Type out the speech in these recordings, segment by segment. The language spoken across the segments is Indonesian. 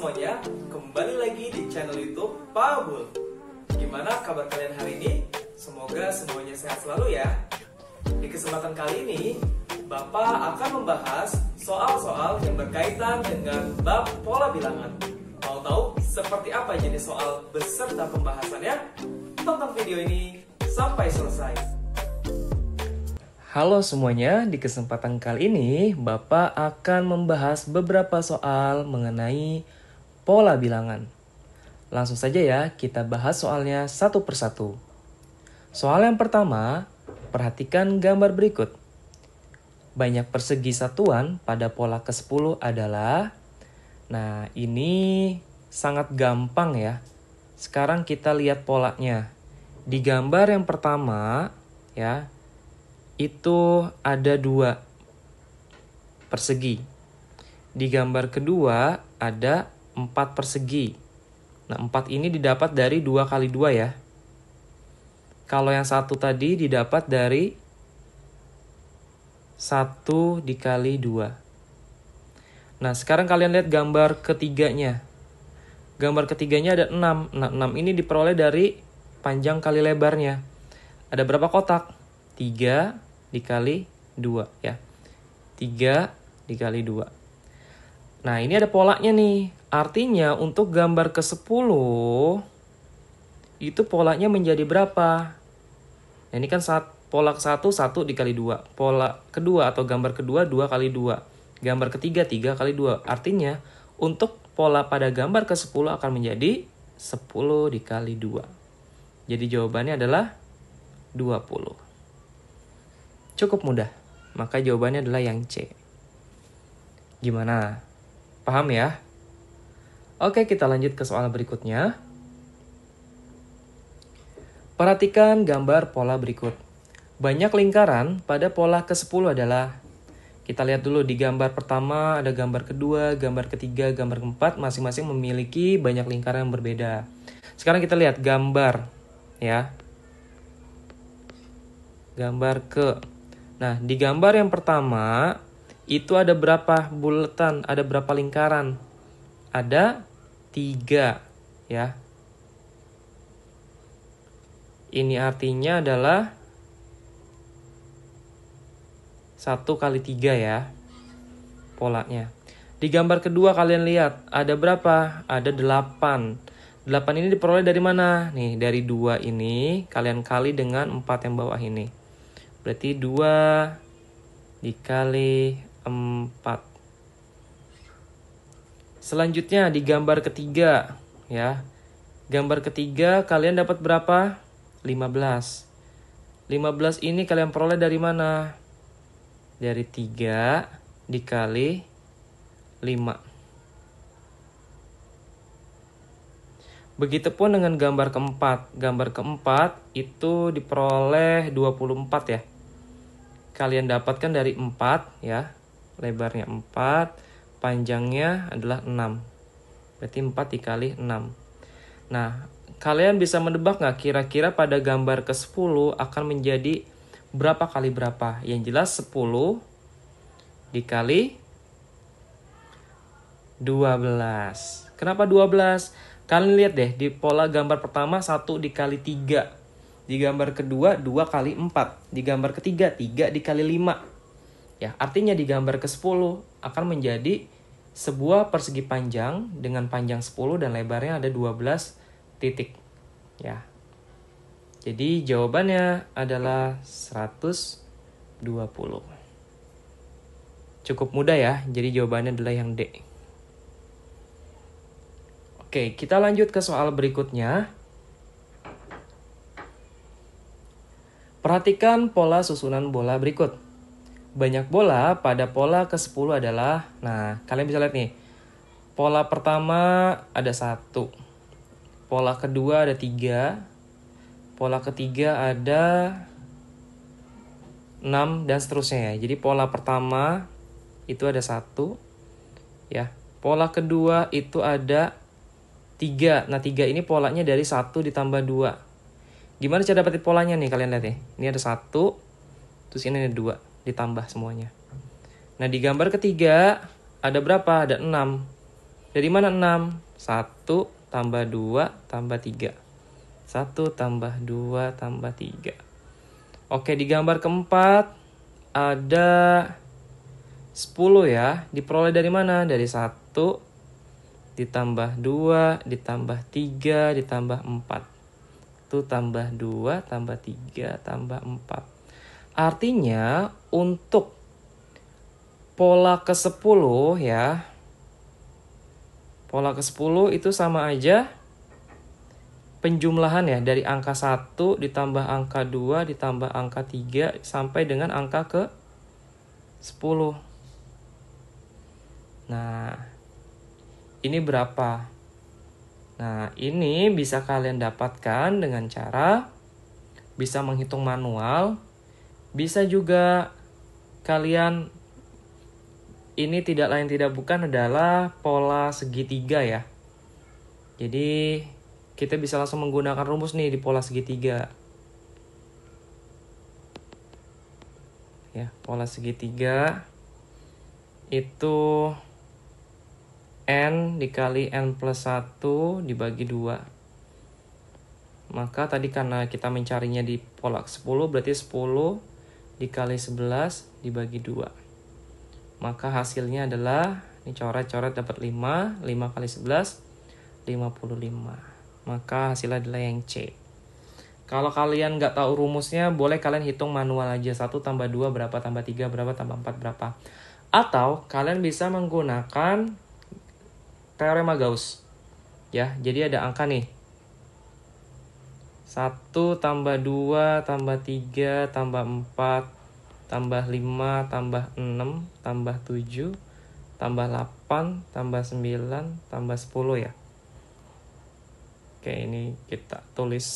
semuanya, kembali lagi di channel YouTube Pak Bul. Gimana kabar kalian hari ini? Semoga semuanya sehat selalu ya. Di kesempatan kali ini, Bapak akan membahas soal-soal yang berkaitan dengan bab pola bilangan. Mau tahu seperti apa jenis soal beserta pembahasannya? Tonton video ini sampai selesai. Halo semuanya, di kesempatan kali ini Bapak akan membahas beberapa soal mengenai pola bilangan. Langsung saja ya, kita bahas soalnya satu persatu. Soal yang pertama, perhatikan gambar berikut. Banyak persegi satuan pada pola ke-10 adalah... Nah, ini sangat gampang ya. Sekarang kita lihat polanya. Di gambar yang pertama, ya, itu ada 2 persegi. Di gambar kedua ada 4 persegi. Nah, 4 ini didapat dari 2 kali 2 ya. Kalau yang satu tadi didapat dari 1 dikali 2. Nah, sekarang kalian lihat gambar ketiganya. Gambar ketiganya ada 6. Nah, 6 ini diperoleh dari panjang kali lebarnya. Ada berapa kotak? 3 dikali 2 ya. 3 dikali 2. Nah, ini ada polanya nih. Artinya untuk gambar ke-10 itu polanya menjadi berapa? Nah, ini kan pola ke-1 1 dikali 2. Pola kedua atau gambar kedua 2 kali 2. Gambar ketiga 3 kali 2. Artinya untuk pola pada gambar ke-10 akan menjadi 10 dikali 2. Jadi jawabannya adalah 20. Cukup mudah, maka jawabannya adalah yang C. Gimana? Paham ya? Oke, kita lanjut ke soal berikutnya. Perhatikan gambar pola berikut. Banyak lingkaran pada pola ke-10 adalah... Kita lihat dulu di gambar pertama, ada gambar kedua, gambar ketiga, gambar keempat, masing-masing memiliki banyak lingkaran yang berbeda. Sekarang kita lihat gambar, ya. Gambar ke... Nah, di gambar yang pertama, itu ada berapa bulatan, ada berapa lingkaran? Ada 3, ya. Ini artinya adalah 1 kali 3 ya, polanya. Di gambar kedua kalian lihat, ada berapa? Ada 8. 8 ini diperoleh dari mana? Nih, dari 2 ini, kalian kali dengan 4 yang bawah ini. Berarti 2 dikali 4. Selanjutnya di gambar ketiga, ya. Gambar ketiga kalian dapat berapa? 15. 15 ini kalian peroleh dari mana? Dari 3 dikali 5. Begitupun dengan gambar keempat. Gambar keempat itu diperoleh 24 ya. Kalian dapatkan dari 4 ya. Lebarnya 4, panjangnya adalah 6. Berarti 4 dikali 6. Nah, kalian bisa menebak nggak kira-kira pada gambar ke-10 akan menjadi berapa kali berapa? Yang jelas 10 dikali 12. Kenapa 12? Kalian lihat deh di pola gambar pertama 1 dikali 3. Di gambar kedua 2 kali 4. Di gambar ketiga 3 dikali 5. Ya, artinya di gambar ke-10 akan menjadi sebuah persegi panjang dengan panjang 10 dan lebarnya ada 12 titik. Ya. Jadi jawabannya adalah 120. Cukup mudah ya. Jadi jawabannya adalah yang D. Oke, kita lanjut ke soal berikutnya. Perhatikan pola susunan bola berikut. Banyak bola pada pola ke-10 adalah... Nah, kalian bisa lihat nih. Pola pertama ada 1. Pola kedua ada 3. Pola ketiga ada 6 dan seterusnya ya. Jadi pola pertama itu ada 1. Ya. Pola kedua itu ada 3. Nah, 3 ini polanya dari 1 ditambah 2. Gimana cara dapetin polanya nih, kalian lihat ya. Ini ada 1, terus ini ada 2, ditambah semuanya. Nah, di gambar ketiga ada berapa? Ada 6. Dari mana 6? 1 tambah 2 tambah 3. 1 tambah 2 tambah 3. Oke, di gambar keempat ada 10 ya. Diperoleh dari mana? Dari 1 ditambah 2 ditambah 3 ditambah 4. 1 tambah 2 tambah 3 tambah 4. Artinya untuk pola ke-10 ya. Pola ke-10 itu sama aja penjumlahan ya, dari angka 1 ditambah angka 2 ditambah angka 3 sampai dengan angka ke-10. Nah, ini berapa? Nah, ini bisa kalian dapatkan dengan cara bisa menghitung manual, bisa juga kalian, ini tidak lain tidak bukan adalah pola segitiga ya. Jadi kita bisa langsung menggunakan rumus nih di pola segitiga. Ya, pola segitiga itu N dikali N plus 1 dibagi 2. Maka tadi karena kita mencarinya di pola 10, berarti 10 dikali 11 dibagi 2. Maka hasilnya adalah, ini coret-coret dapat 5. 5 kali 11, 55. Maka hasilnya adalah yang C. Kalau kalian nggak tahu rumusnya, boleh kalian hitung manual aja. 1 tambah 2 berapa, tambah 3 berapa, tambah 4 berapa. Atau kalian bisa menggunakan teorema Gauss. Ya, jadi ada angka nih. 1 tambah 2 tambah 3 tambah 4 tambah 5 tambah 6 tambah 7 tambah 8 tambah 9 tambah 10 ya. Oke, ini kita tulis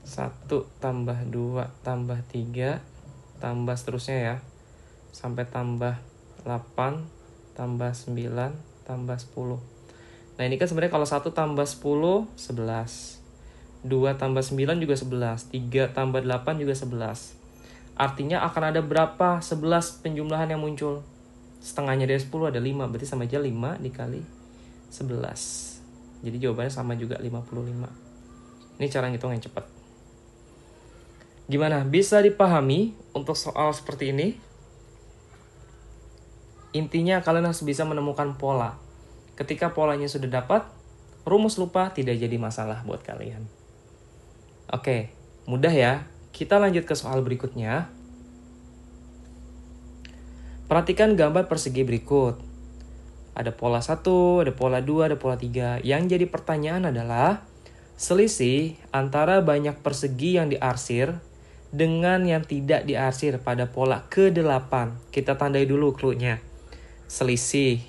1 tambah 2 tambah 3 tambah seterusnya ya, sampai tambah 8 tambah 9 tambah 10. Nah, ini kan sebenarnya kalau 1 tambah 10, 11. 2 tambah 9 juga 11. 3 tambah 8 juga 11. Artinya akan ada berapa 11 penjumlahan yang muncul? Setengahnya dari 10 ada 5. Berarti sama aja 5 dikali 11. Jadi jawabannya sama juga 55. Ini cara ngitung yang cepat. Gimana? Bisa dipahami untuk soal seperti ini? Intinya kalian harus bisa menemukan pola. Ketika polanya sudah dapat, rumus lupa tidak jadi masalah buat kalian. Oke, mudah ya. Kita lanjut ke soal berikutnya. Perhatikan gambar persegi berikut. Ada pola 1, ada pola 2, ada pola 3. Yang jadi pertanyaan adalah selisih antara banyak persegi yang diarsir dengan yang tidak diarsir pada pola ke-8. Kita tandai dulu clue-nya. Selisih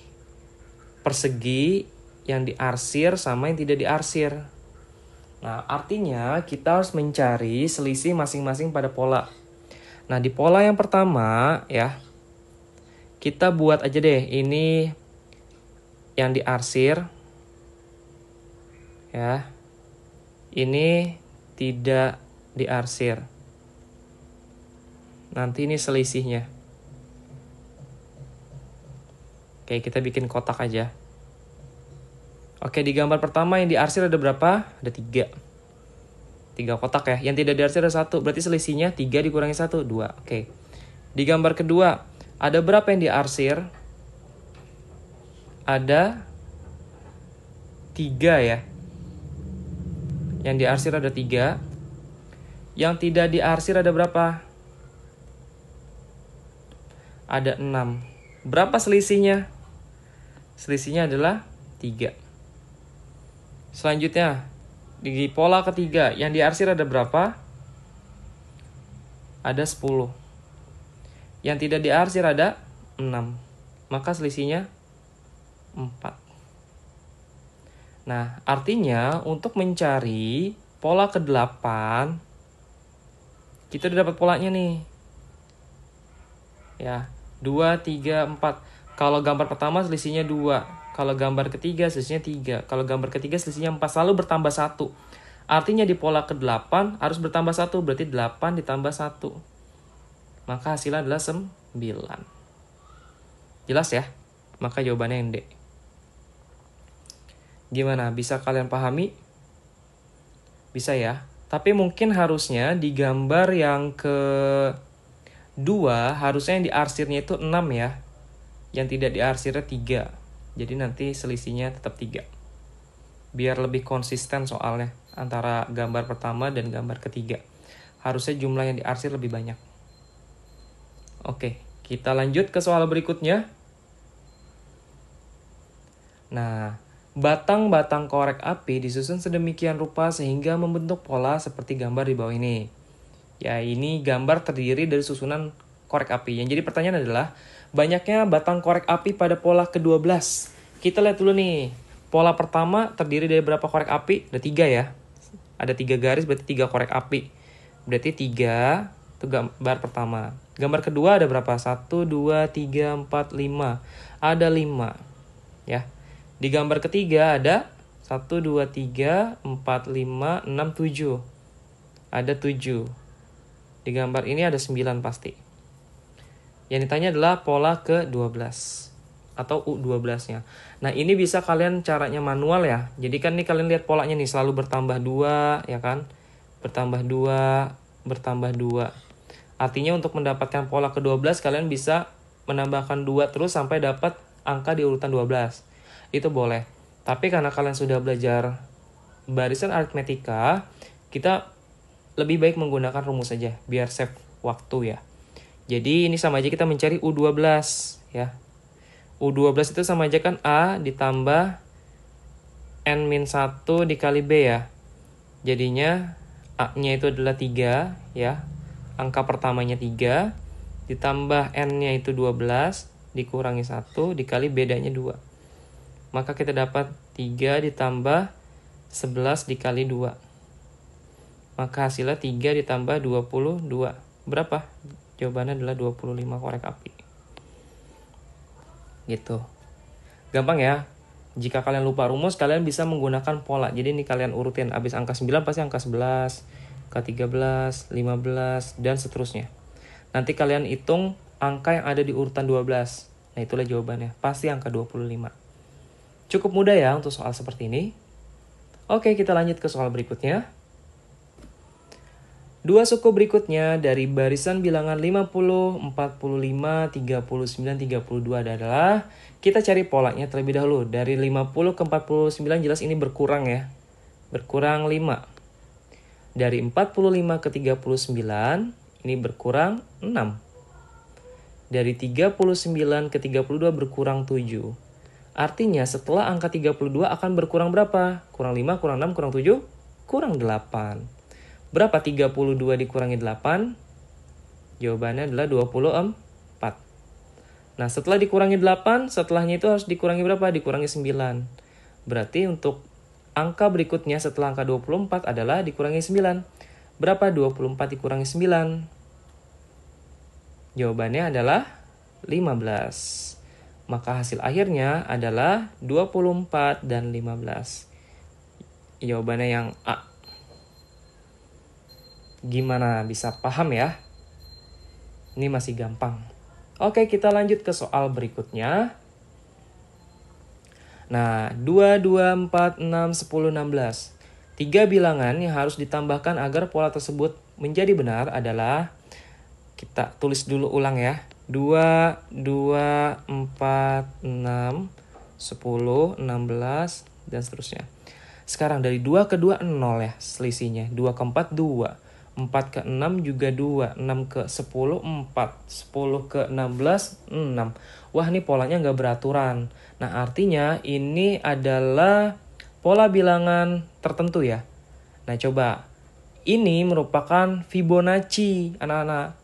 persegi yang diarsir sama yang tidak diarsir. Nah, artinya kita harus mencari selisih masing-masing pada pola. Nah, di pola yang pertama ya, kita buat aja deh ini yang diarsir ya. Ini tidak diarsir. Nanti ini selisihnya. Oke, kita bikin kotak aja. Oke, di gambar pertama yang diarsir ada berapa? Ada 3. 3 kotak ya. Yang tidak diarsir ada 1. Berarti selisihnya 3 dikurangi 1, 2. Oke. Di gambar kedua, ada berapa yang diarsir? Ada 3 ya. Yang diarsir ada 3. Yang tidak diarsir ada berapa? Ada 6. Berapa selisihnya? Selisihnya adalah 3. Selanjutnya, di pola ketiga, yang diarsir ada berapa? Ada 10. Yang tidak diarsir ada 6. Maka selisihnya 4. Nah, artinya untuk mencari pola ke-8, kita udah dapat polanya nih. Ya, 2, 3, 4. Kalau gambar pertama selisihnya 2. Kalau gambar ketiga selisihnya 3. Kalau gambar ketiga selisihnya 4. Selalu bertambah 1. Artinya di pola ke-8 harus bertambah 1. Berarti 8 ditambah 1. Maka hasilnya adalah 9. Jelas ya? Maka jawabannya yang D. Gimana? Bisa kalian pahami? Bisa ya? Tapi mungkin harusnya di gambar yang kedua, harusnya yang diarsirnya itu 6 ya. Yang tidak diarsirnya 3. Jadi nanti selisihnya tetap 3. Biar lebih konsisten soalnya antara gambar pertama dan gambar ketiga. Harusnya jumlah yang diarsir lebih banyak. Oke, kita lanjut ke soal berikutnya. Nah, batang-batang korek api disusun sedemikian rupa sehingga membentuk pola seperti gambar di bawah ini. Ya, ini gambar terdiri dari susunan korek api. Yang jadi pertanyaan adalah, banyaknya batang korek api pada pola ke-12. Kita lihat dulu nih. Pola pertama terdiri dari berapa korek api? Ada 3 ya. Ada 3 garis, berarti 3 korek api. Berarti 3, itu gambar pertama. Gambar kedua ada berapa? 1, 2, 3, 4, 5. Ada 5. Ya. Di gambar ketiga ada 1, 2, 3, 4, 5, 6, 7. Ada 7. Di gambar ini ada 9 pasti. Yang ditanya adalah pola ke-12 atau U12-nya. Nah, ini bisa kalian caranya manual ya. Jadi kan nih kalian lihat polanya nih selalu bertambah 2 ya kan? Bertambah 2, bertambah 2. Artinya untuk mendapatkan pola ke-12 kalian bisa menambahkan 2 terus sampai dapat angka di urutan 12. Itu boleh. Tapi karena kalian sudah belajar barisan aritmetika, kita lebih baik menggunakan rumus saja biar save waktu ya. Jadi ini sama aja kita mencari U12 ya. U12 itu sama aja kan A ditambah N-1 dikali B ya. Jadinya A-nya itu adalah 3 ya. Angka pertamanya 3 ditambah N-nya itu 12 dikurangi 1 dikali bedanya 2. Maka kita dapat 3 ditambah 11 dikali 2. Maka hasilnya 3 ditambah 22. Berapa? Jawabannya adalah 25 korek api. Gitu. Gampang ya. Jika kalian lupa rumus, kalian bisa menggunakan pola. Jadi ini kalian urutin. Habis angka 9 pasti angka 11, angka 13, 15, dan seterusnya. Nanti kalian hitung angka yang ada di urutan 12. Nah itulah jawabannya. Pasti angka 25. Cukup mudah ya untuk soal seperti ini. Oke, kita lanjut ke soal berikutnya. Dua suku berikutnya dari barisan bilangan 50, 45, 39, 32 adalah, kita cari polanya terlebih dahulu. Dari 50 ke 49 jelas ini berkurang ya. Berkurang 5. Dari 45 ke 39 ini berkurang 6. Dari 39 ke 32 berkurang 7. Artinya setelah angka 32 akan berkurang berapa? Kurang 5, kurang 6, kurang 7, kurang 8. Berapa 32 dikurangi 8? Jawabannya adalah 24. Nah setelah dikurangi 8, setelahnya itu harus dikurangi berapa? Dikurangi 9. Berarti untuk angka berikutnya setelah angka 24 adalah dikurangi 9. Berapa 24 dikurangi 9? Jawabannya adalah 15. Maka hasil akhirnya adalah 24 dan 15. Jawabannya yang A. Gimana, bisa paham ya? Ini masih gampang. Oke, kita lanjut ke soal berikutnya. Nah, 2, 2, 4, 6, 10, 16. 3 bilangan yang harus ditambahkan agar pola tersebut menjadi benar adalah, kita tulis dulu ulang ya. 2, 2, 4, 6, 10, 16, dan seterusnya. Sekarang dari 2 ke 2, 0 ya selisihnya. 2 ke 4, 2. 4 ke 6 juga 2. 6 ke 10, 4. 10 ke 16, 6. Wah, ini polanya nggak beraturan. Nah, artinya ini adalah pola bilangan tertentu ya. Nah, coba. Ini merupakan Fibonacci, anak-anak.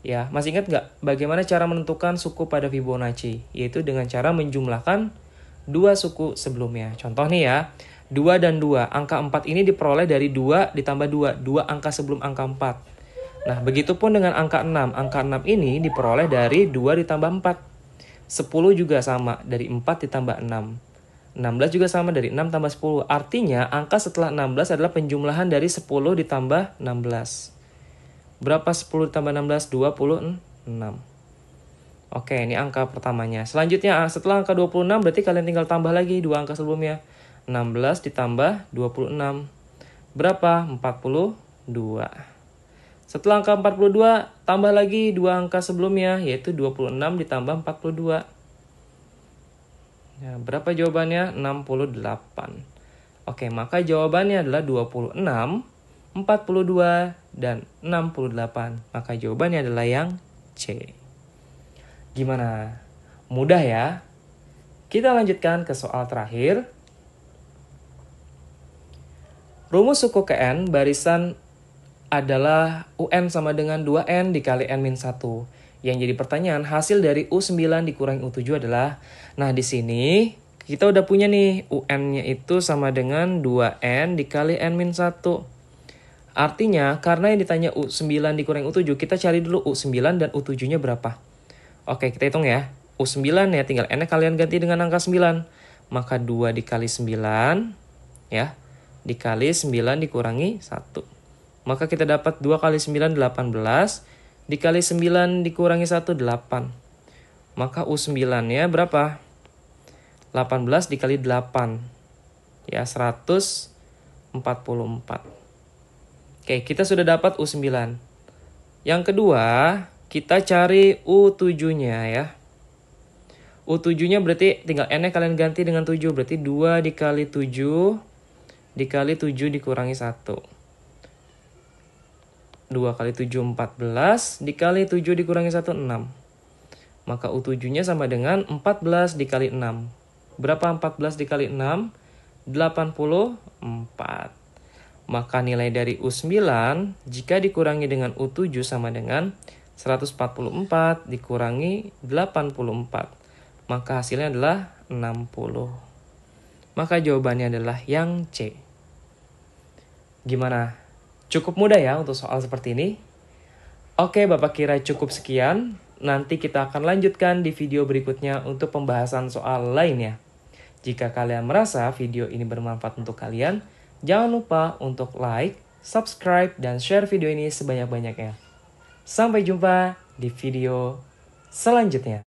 Ya, masih ingat nggak bagaimana cara menentukan suku pada Fibonacci? Yaitu dengan cara menjumlahkan 2 suku sebelumnya. Contoh nih ya, 2 dan 2. Angka 4 ini diperoleh dari 2 ditambah 2. 2 angka sebelum angka 4. Nah, begitupun dengan angka 6. Angka 6 ini diperoleh dari 2 ditambah 4. 10 juga sama, dari 4 ditambah 6. 16 juga sama, dari 6 tambah 10. Artinya, angka setelah 16 adalah penjumlahan dari 10 ditambah 16. Berapa 10 ditambah 16? 26. Oke, ini angka pertamanya. Selanjutnya, setelah angka 26, berarti kalian tinggal tambah lagi 2 angka sebelumnya. 16 ditambah 26. Berapa? 42. Setelah angka 42, tambah lagi dua angka sebelumnya, yaitu 26 ditambah 42. Ya, berapa jawabannya? 68. Oke, maka jawabannya adalah 26, 42, dan 68. Maka jawabannya adalah yang C. Gimana? Mudah ya? Kita lanjutkan ke soal terakhir. Rumus suku ke N barisan adalah UN sama dengan 2N dikali N-1. Yang jadi pertanyaan, hasil dari U9 dikurangi U7 adalah, nah di sini kita udah punya nih, UN-nya itu sama dengan 2N dikali N-1. Artinya, karena yang ditanya U9 dikurangi U7, kita cari dulu U9 dan U7-nya berapa. Oke, kita hitung ya. U9 ya, tinggal N-nya kalian ganti dengan angka 9. Maka 2 dikali 9, ya, dikali 9 dikurangi 1. Maka kita dapat 2 kali 9, 18. Dikali 9 dikurangi 1, 8. Maka U9-nya berapa? 18 dikali 8. Ya, 144. Oke, kita sudah dapat U9. Yang kedua, kita cari U7-nya ya. U7-nya berarti tinggal N-nya kalian ganti dengan 7. Berarti 2 dikali 7 dikali 7 dikurangi 1. 2 kali 7, 14. Dikali 7 dikurangi 1, 6. Maka U7-nya sama dengan 14 dikali 6. Berapa 14 dikali 6? 84. Maka nilai dari U9 jika dikurangi dengan U7 sama dengan 144 dikurangi 84. Maka hasilnya adalah 60. Maka jawabannya adalah yang C. Gimana? Cukup mudah ya untuk soal seperti ini? Oke, Bapak kira cukup sekian. Nanti kita akan lanjutkan di video berikutnya untuk pembahasan soal lainnya. Jika kalian merasa video ini bermanfaat untuk kalian, jangan lupa untuk like, subscribe, dan share video ini sebanyak-banyaknya. Sampai jumpa di video selanjutnya.